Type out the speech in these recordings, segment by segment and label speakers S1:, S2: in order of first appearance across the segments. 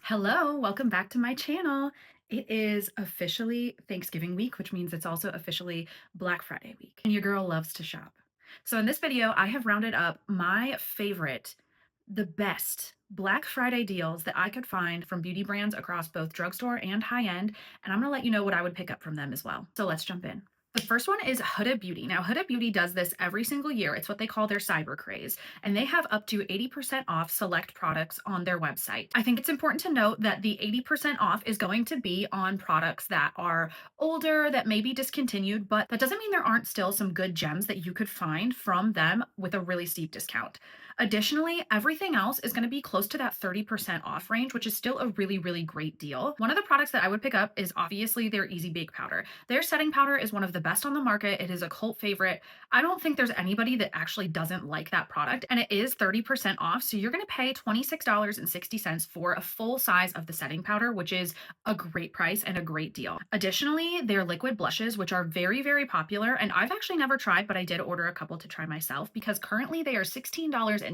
S1: Hello, welcome back to my channel. It is officially Thanksgiving week, which means it's also officially Black Friday week, and your girl loves to shop. So in this video, I have rounded up my favorite, the best Black Friday deals that I could find from beauty brands across both drugstore and high-end, and I'm gonna let you know what I would pick up from them as well. So let's jump in. The first one is Huda Beauty. Now, Huda Beauty does this every single year. It's what they call their cyber craze, and they have up to 80% off select products on their website. I think it's important to note that the 80% off is going to be on products that are older, that may be discontinued, but that doesn't mean there aren't still some good gems that you could find from them with a really steep discount. Additionally, everything else is going to be close to that 30% off range, which is still a really, really great deal. One of the products that I would pick up is obviously their Easy Bake Powder. Their setting powder is one of the best on the market. It is a cult favorite. I don't think there's anybody that actually doesn't like that product, and it is 30% off. So you're going to pay $26.60 for a full size of the setting powder, which is a great price and a great deal. Additionally, their liquid blushes, which are very, very popular, and I've actually never tried, but I did order a couple to try myself because currently they are $16.10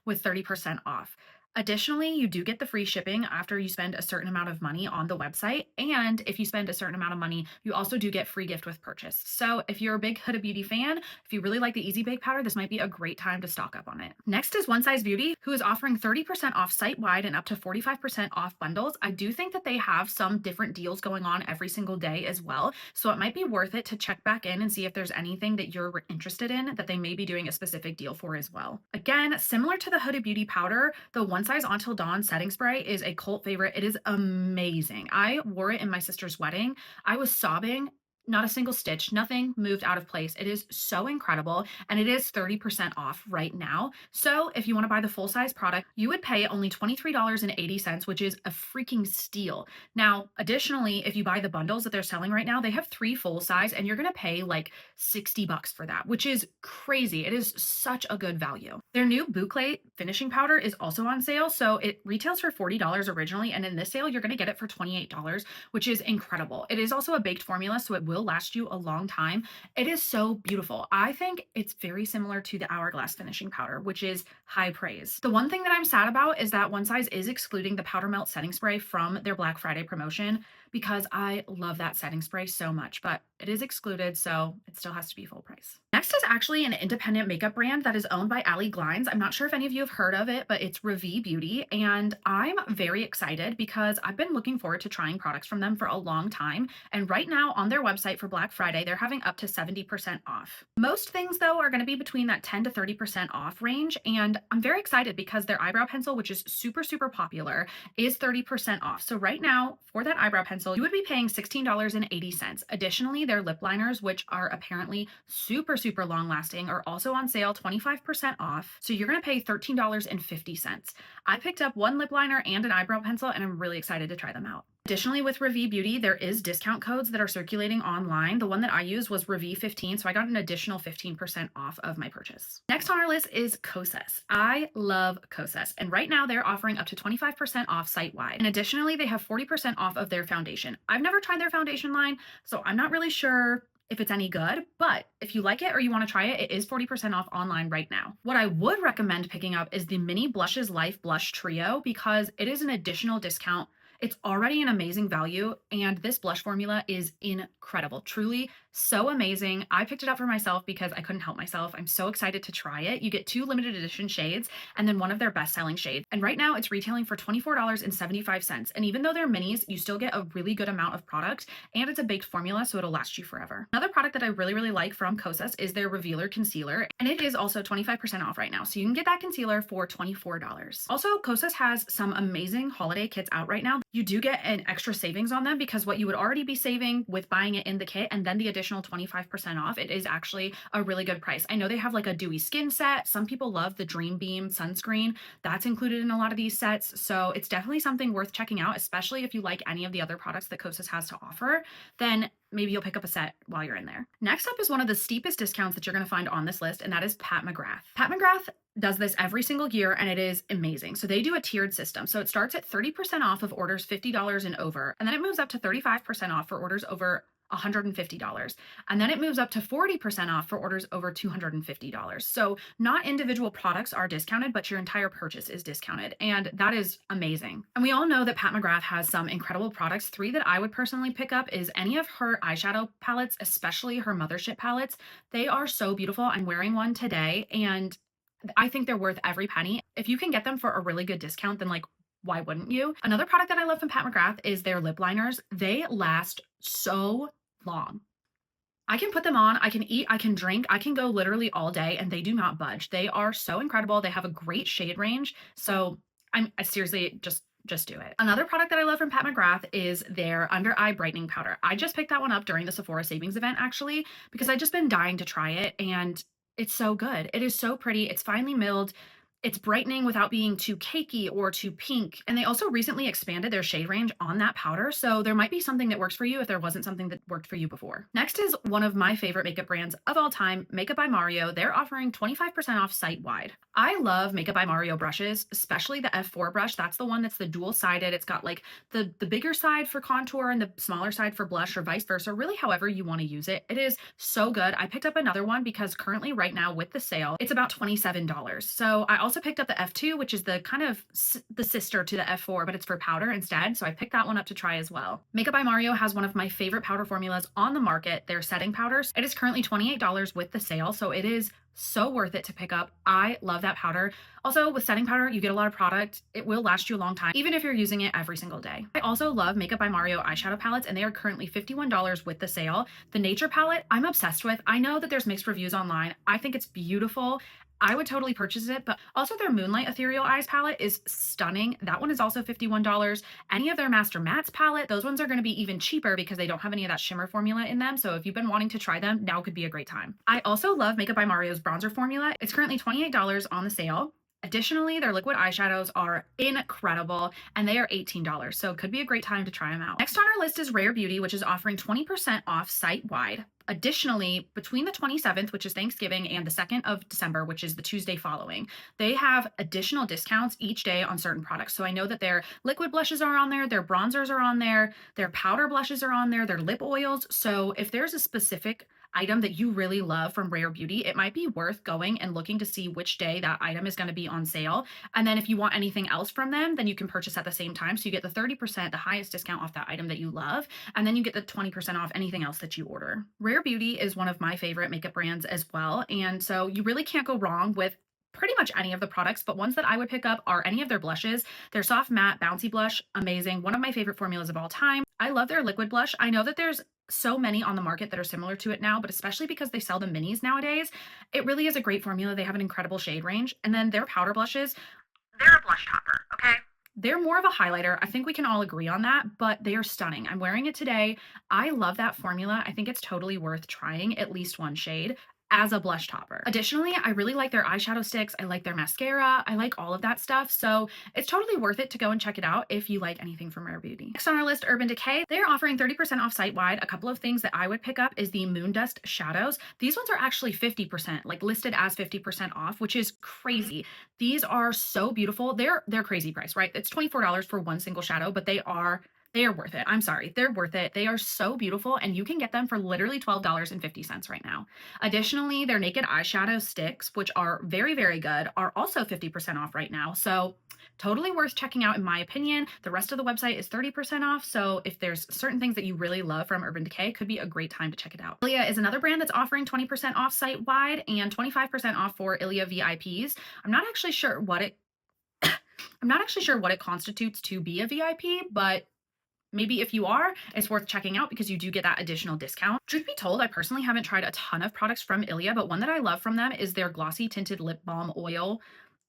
S1: with 30% off. Additionally, you do get the free shipping after you spend a certain amount of money on the website. And if you spend a certain amount of money, you also do get free gift with purchase. So if you're a big Huda Beauty fan, if you really like the Easy Bake Powder, this might be a great time to stock up on it. Next is One Size Beauty, who is offering 30% off site-wide and up to 45% off bundles. I do think that they have some different deals going on every single day as well. So it might be worth it to check back in and see if there's anything that you're interested in that they may be doing a specific deal for as well. Again, similar to the Huda Beauty powder, the One Size Until Dawn setting spray is a cult favorite. It is amazing. I wore it in my sister's wedding. I was sobbing. Not a single stitch, nothing moved out of place. It is so incredible, and it is 30% off right now. So if you want to buy the full size product, you would pay only $23.80, which is a freaking steal. Now, additionally, if you buy the bundles that they're selling right now, they have 3 full size, and you're going to pay like $60 for that, which is crazy. It is such a good value. Their new Boucle finishing powder is also on sale, so it retails for $40 originally, and in this sale, you're going to get it for $28, which is incredible. It is also a baked formula, so it will last you a long time. It is so beautiful. I think it's very similar to the Hourglass finishing powder, which is high praise. The one thing that I'm sad about is that One Size is excluding the powder melt setting spray from their Black Friday promotion because I love that setting spray so much, but it is excluded, so it still has to be full price. Next is actually an independent makeup brand that is owned by Ali Glines. I'm not sure if any of you have heard of it, but it's Ravie Beauty, and I'm very excited because I've been looking forward to trying products from them for a long time, and right now on their website for Black Friday, they're having up to 70% off. Most things, though, are going to be between that 10 to 30% off range, and I'm very excited because their eyebrow pencil, which is super, super popular, is 30% off. So right now, for that eyebrow pencil, you would be paying $16.80. Additionally, their lip liners, which are apparently super, super long lasting, are also on sale, 25% off. So you're going to pay $13.50. I picked up one lip liner and an eyebrow pencil, and I'm really excited to try them out. Additionally, with Ravie Beauty, there is discount codes that are circulating online. The one that I used was Ravie15, so I got an additional 15% off of my purchase. Next on our list is Kosas. I love Kosas, and right now they're offering up to 25% off site-wide. And additionally, they have 40% off of their foundation. I've never tried their foundation line, so I'm not really sure if it's any good, but if you like it or you want to try it, it is 40% off online right now. What I would recommend picking up is the Mini Blushes Life Blush Trio because it is an additional discount. It's already an amazing value, and this blush formula is incredible. Truly so amazing. I picked it up for myself because I couldn't help myself. I'm so excited to try it. You get 2 limited edition shades and then one of their best-selling shades. And right now it's retailing for $24.75. And even though they're minis, you still get a really good amount of product, and it's a baked formula, so it'll last you forever. Another product that I really, really like from Kosas is their Revealer Concealer, and it is also 25% off right now. So you can get that concealer for $24. Also, Kosas has some amazing holiday kits out right now. You do get an extra savings on them because what you would already be saving with buying it in the kit and then the additional 25% off, it is actually a really good price. I know they have like a dewy skin set. Some people love the Dream Beam sunscreen. That's included in a lot of these sets. So it's definitely something worth checking out, especially if you like any of the other products that Kosas has to offer. Then maybe you'll pick up a set while you're in there. Next up is one of the steepest discounts that you're going to find on this list, and that is Pat McGrath. Pat McGrath does this every single year, and it is amazing. So they do a tiered system. So it starts at 30% off of orders $50 and over, and then it moves up to 35% off for orders over $150. And then it moves up to 40% off for orders over $250. So not individual products are discounted, but your entire purchase is discounted. And that is amazing. And we all know that Pat McGrath has some incredible products. 3 that I would personally pick up is any of her eyeshadow palettes, especially her Mothership palettes. They are so beautiful. I'm wearing one today and I think they're worth every penny. If you can get them for a really good discount, then like, why wouldn't you? Another product that I love from Pat McGrath is their lip liners. They last so long. I can put them on, I can eat, I can drink, I can go literally all day and they do not budge. They are so incredible. They have a great shade range. So I seriously just do it. Another product that I love from Pat McGrath is their under eye brightening powder. I just picked that one up during the Sephora savings event actually, because I've just been dying to try it and it's so good. It is so pretty. It's finely milled. It's brightening without being too cakey or too pink. And they also recently expanded their shade range on that powder. So there might be something that works for you if there wasn't something that worked for you before. Next is one of my favorite makeup brands of all time, Makeup by Mario. They're offering 25% off site-wide. I love Makeup by Mario brushes, especially the F4 brush. That's the one that's the dual-sided. It's got like the bigger side for contour and the smaller side for blush or vice versa, really however you want to use it. It is so good. I picked up another one because currently right now with the sale, it's about $27. So I also picked up the F2, which is the kind of the sister to the F4, but it's for powder instead. So I picked that one up to try as well. Makeup by Mario has one of my favorite powder formulas on the market, their setting powders. It is currently $28 with the sale, so it is so worth it to pick up. I love that powder. Also, with setting powder, you get a lot of product. It will last you a long time, even if you're using it every single day. I also love Makeup by Mario eyeshadow palettes, and they are currently $51 with the sale. The Nature palette, I'm obsessed with. I know that there's mixed reviews online. I think it's beautiful. I would totally purchase it, but also their Moonlight Ethereal Eyes palette is stunning. That one is also $51. Any of their Master Mattes palette, those ones are going to be even cheaper because they don't have any of that shimmer formula in them. So if you've been wanting to try them, now could be a great time. I also love Makeup by Mario's bronzer formula. It's currently $28 on the sale. Additionally, their liquid eyeshadows are incredible and they are $18, so it could be a great time to try them out. Next on our list is Rare Beauty, which is offering 20% off site-wide. Additionally, between the 27th, which is Thanksgiving, and the 2nd of December, which is the Tuesday following, they have additional discounts each day on certain products. So I know that their liquid blushes are on there, their bronzers are on there, their powder blushes are on there, their lip oils. So if there's a specific item that you really love from Rare Beauty, it might be worth going and looking to see which day that item is going to be on sale. And then if you want anything else from them, then you can purchase at the same time. So you get the 30%, the highest discount off that item that you love, and then you get the 20% off anything else that you order. Rare Beauty is one of my favorite makeup brands as well. And so you really can't go wrong with pretty much any of the products, but ones that I would pick up are any of their blushes. Their soft matte bouncy blush, amazing. One of my favorite formulas of all time. I love their liquid blush. I know that there's so many on the market that are similar to it now, but especially because they sell the minis nowadays, it really is a great formula. They have an incredible shade range. And then their powder blushes, they're a blush topper, okay? They're more of a highlighter. I think we can all agree on that, but they are stunning. I'm wearing it today. I love that formula. I think it's totally worth trying at least one shade as a blush topper. Additionally, I really like their eyeshadow sticks. I like their mascara. I like all of that stuff. So it's totally worth it to go and check it out if you like anything from Rare Beauty. Next on our list, Urban Decay. They're offering 30% off site-wide. A couple of things that I would pick up is the Moon Dust shadows. These ones are actually 50%, like listed as 50% off, which is crazy. These are so beautiful. They're crazy price, right? It's $24 for one single shadow, but they are worth it. I'm sorry. They're worth it. They are so beautiful and you can get them for literally $12.50 right now. Additionally, their Naked Eyeshadow Sticks, which are very, very good, are also 50% off right now. So totally worth checking out in my opinion. The rest of the website is 30% off. So if there's certain things that you really love from Urban Decay, could be a great time to check it out. Ilia is another brand that's offering 20% off site-wide and 25% off for Ilia VIPs. I'm not actually sure what it constitutes to be a VIP, but maybe if you are, it's worth checking out because you do get that additional discount. Truth be told, I personally haven't tried a ton of products from Ilia, but one that I love from them is their Glossy Tinted Lip Balm Oil.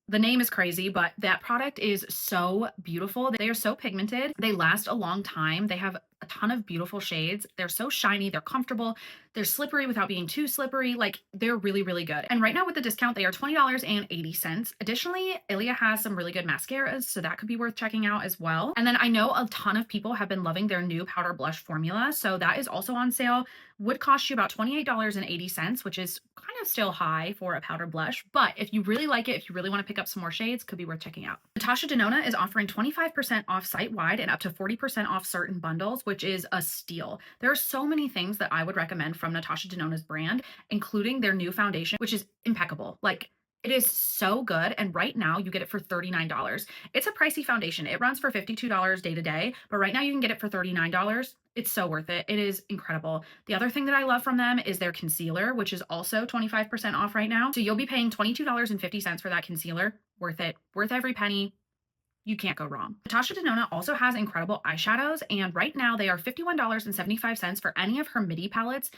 S1: The name is crazy, but that product is so beautiful. They are so pigmented. They last a long time. They have a ton of beautiful shades. They're so shiny. They're comfortable. They're slippery without being too slippery. Like, they're really, really good. And right now with the discount, they are $20.80. Additionally, Ilia has some really good mascaras, so that could be worth checking out as well. And then I know a ton of people have been loving their new powder blush formula, so that is also on sale. Would cost you about $28.80, which is kind of still high for a powder blush. But if you really like it, if you really want to pick up some more shades, could be worth checking out. Natasha Denona is offering 25% off site-wide and up to 40% off certain bundles, which is a steal. There are so many things that I would recommend from Natasha Denona's brand, including their new foundation, which is impeccable. Like, it is so good, and right now you get it for $39. It's a pricey foundation. It runs for $52 day to day, but right now you can get it for $39. It's so worth it. It is incredible. The other thing that I love from them is their concealer, which is also 25% off right now. So you'll be paying $22.50 for that concealer. Worth it. Worth every penny. You can't go wrong. Natasha Denona also has incredible eyeshadows, and right now they are $51.75 for any of her midi palettes.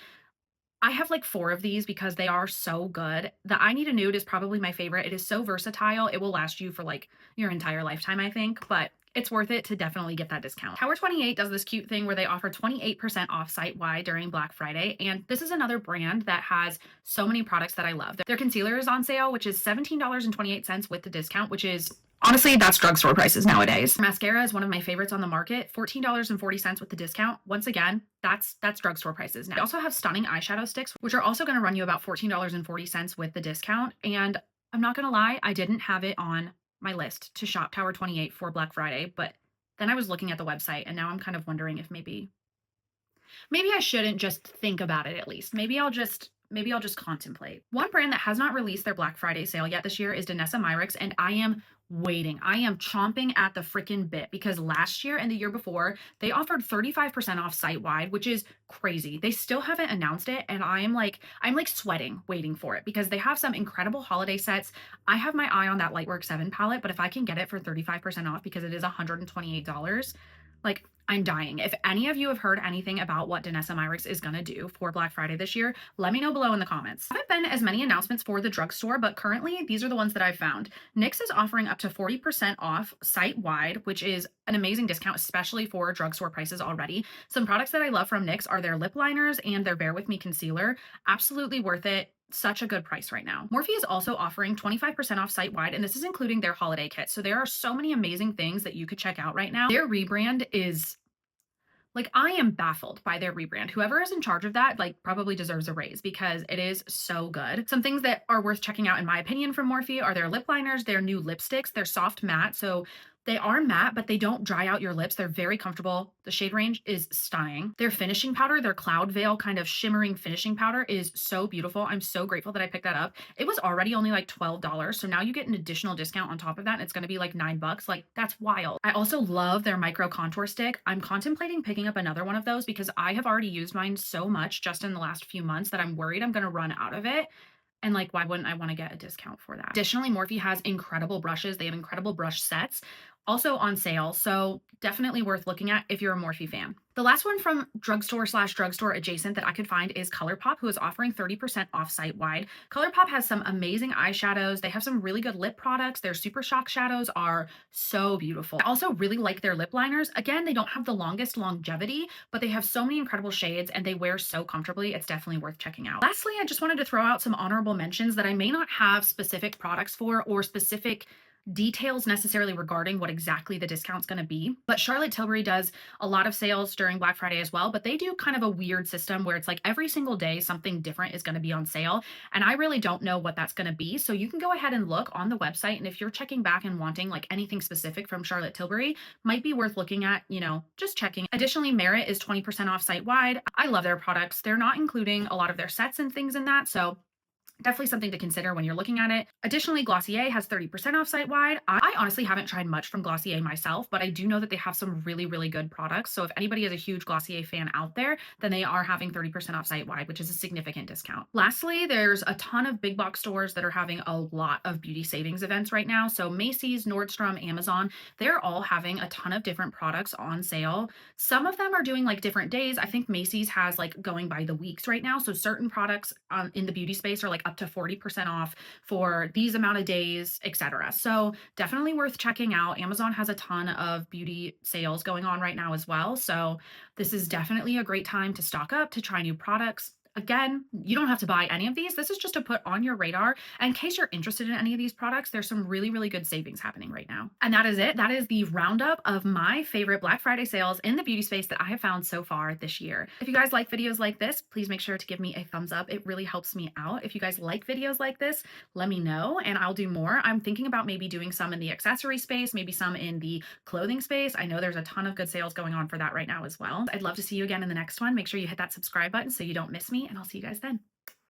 S1: I have like 4 of these because they are so good. The I Need a Nude is probably my favorite. It is so versatile. It will last you for like your entire lifetime, I think, but it's worth it to definitely get that discount. Tower 28 does this cute thing where they offer 28% off site-wide during Black Friday, and this is another brand that has so many products that I love. Their concealer is on sale, which is $17.28 with the discount, which is honestly, that's drugstore prices nowadays. Mascara is one of my favorites on the market, $14.40 with the discount. Once again, that's drugstore prices. Now, they also have stunning eyeshadow sticks, which are also going to run you about $14.40 with the discount. And I'm not going to lie, I didn't have it on my list to shop Tower 28 for Black Friday, but then I was looking at the website and now I'm kind of wondering if maybe I shouldn't just think about it at least. Maybe I'll just contemplate. One brand that has not released their Black Friday sale yet this year is Danessa Myricks, and I am waiting. I am chomping at the freaking bit because last year and the year before, they offered 35% off site-wide, which is crazy. They still haven't announced it, and I'm like sweating waiting for it because they have some incredible holiday sets. I have my eye on that Lightwork 7 palette, but if I can get it for 35% off because it is $128, like, I'm dying. If any of you have heard anything about what Danessa Myricks is going to do for Black Friday this year, let me know below in the comments. There haven't been as many announcements for the drugstore, but currently these are the ones that I've found. NYX is offering up to 40% off site-wide, which is an amazing discount, especially for drugstore prices already. Some products that I love from NYX are their lip liners and their Bare With Me concealer. Absolutely worth it. Such a good price right now. Morphe is also offering 25% off site-wide, and this is including their holiday kit. So there are so many amazing things that you could check out right now. Their rebrand is like, I am baffled by their rebrand. Whoever is in charge of that, like, probably deserves a raise because it is so good. Some things that are worth checking out, in my opinion, from Morphe are their lip liners, their new lipsticks. They're soft matte, so they are matte, but they don't dry out your lips. They're very comfortable. The shade range is stunning. Their finishing powder, their Cloud Veil kind of shimmering finishing powder is so beautiful. I'm so grateful that I picked that up. It was already only like $12, so now you get an additional discount on top of that, and it's going to be like $9. Like, that's wild. I also love their micro contour stick. I'm contemplating picking up another one of those because I have already used mine so much just in the last few months that I'm worried I'm going to run out of it. And like, why wouldn't I want to get a discount for that? Additionally, Morphe has incredible brushes. They have incredible brush sets also on sale, so definitely worth looking at if you're a Morphe fan. The last one from drugstore adjacent that I could find is ColourPop, who is offering 30% off site-wide. ColourPop has some amazing eyeshadows. They have some really good lip products. Their Super Shock shadows are so beautiful. I also really like their lip liners. Again, they don't have the longest longevity, but they have so many incredible shades and they wear so comfortably. It's definitely worth checking out. Lastly, I just wanted to throw out some honorable mentions that I may not have specific products for or specific details necessarily regarding what exactly the discount's going to be. But Charlotte Tilbury does a lot of sales during Black Friday as well, but they do kind of a weird system where it's like every single day something different is going to be on sale, and I really don't know what that's going to be. So you can go ahead and look on the website, and if you're checking back and wanting like anything specific from Charlotte Tilbury, might be worth looking at, you know, just checking. Additionally, Merit is 20% off site-wide. I love their products. They're not including a lot of their sets and things in that, so definitely something to consider when you're looking at it. Additionally, Glossier has 30% off site-wide. I honestly haven't tried much from Glossier myself, but I do know that they have some really, really good products. So if anybody is a huge Glossier fan out there, then they are having 30% off site-wide, which is a significant discount. Lastly, there's a ton of big box stores that are having a lot of beauty savings events right now. So Macy's, Nordstrom, Amazon, they're all having a ton of different products on sale. Some of them are doing like different days. I think Macy's has like going by the weeks right now. So certain products in the beauty space are like up to 40% off for these amount of days, etc. So definitely worth checking out. Amazon has a ton of beauty sales going on right now as well. So this is definitely a great time to stock up, to try new products. Again, you don't have to buy any of these. This is just to put on your radar. In case you're interested in any of these products, there's some really, really good savings happening right now. And that is it. That is the roundup of my favorite Black Friday sales in the beauty space that I have found so far this year. If you guys like videos like this, please make sure to give me a thumbs up. It really helps me out. If you guys like videos like this, let me know and I'll do more. I'm thinking about maybe doing some in the accessory space, maybe some in the clothing space. I know there's a ton of good sales going on for that right now as well. I'd love to see you again in the next one. Make sure you hit that subscribe button so you don't miss me, and I'll see you guys then.